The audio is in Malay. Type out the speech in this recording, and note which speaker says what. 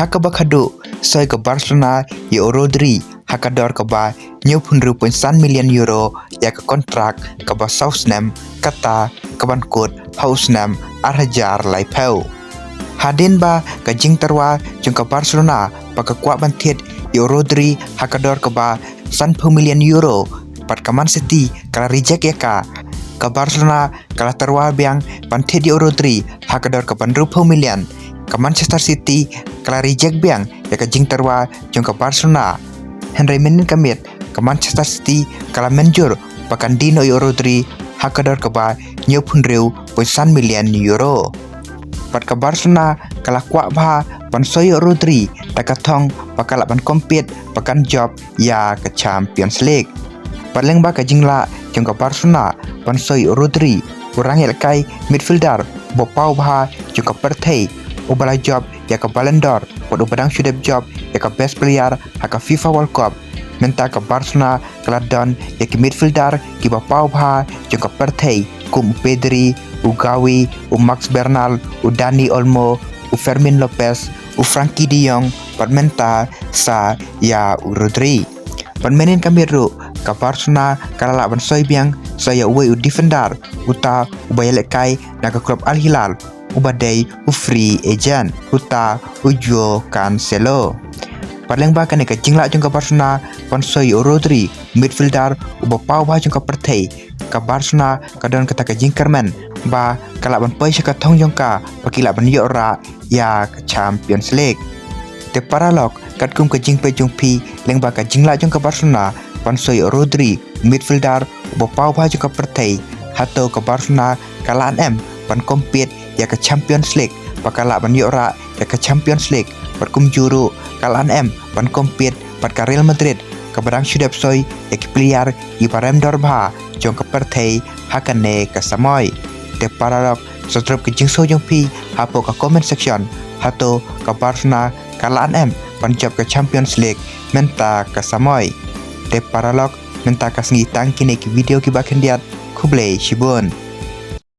Speaker 1: kaba khatduh soi ke Barcelona ya rodri hakador kaba €90.1 million ya ke kontrak kaba snem kata kaban kod snem arhajar lai peu hadin ba ka jing terwa jung ka Barcelona pa ka kwa bantiet ya rodri hakador kaba €100 million pat ka Man City kala reject ya ka Barcelona kala terwa biang bantiet ya rodri hakador ka 20 million ka Manchester City kala reject biang ya ka jing terwa jung ka Barcelona Henry menin kamit ka Manchester City kala menjur pakan dino ya rodri hakador ka ba €90.1 million pat ka Barcelona kala kwa ba pansoi ya rodri takathong pakala ban compete pakan job ya ke Champions League paling ba ka jingla jung ka Barcelona pansoi ya rodri kurang kai midfielder bo pau ba jung ka perthei ubala job ya ka Ballon d'Or pod ubadang sudep job ya ka best player haka FIFA World Cup menta ka Barcelona kala don ya ki midfielder ki ba pau ba jung ka perthei kum Pedri Gavi Max Bernal Dani Olmo Fermin Lopez Frankie de Jong menta sa ya Rodri permanen kami ru ka Barcelona kala la ban soi biang saya uwe defender uta ubayale kai na ka klub Al Hilal ubadai free agent uta ujo Cancelo paling ba kan ka jingla jung ka Barcelona pansoi rodri midfielder uba pau ba jung ka perthei ka Barcelona kadon kata ka jingkerman ba kala ban pai ka thong jong ka pakila ban yora ya Champions League te paralog kat kum ka jing pe jung pi leng ba ka jingla jung ka Barcelona pansoi rodri midfielder uba pau ba jung ka perthei hato ka Barcelona kala em pan compete ya ke Champions League pakala ban yora ya ke Champions League pat kum juru kalan em ban compete pat ka Real Madrid ka barang sudep soi ya ke player i parem dor bha jong ka perthei hakane ka samoy te paralog subscribe ke jingso jong pi hapo ka comment section hato ka Barcelona kalan em pan job ke Champions League menta ka samoy te paralog menta ka sngi tang kini ki video ki bakendiat kublei shibun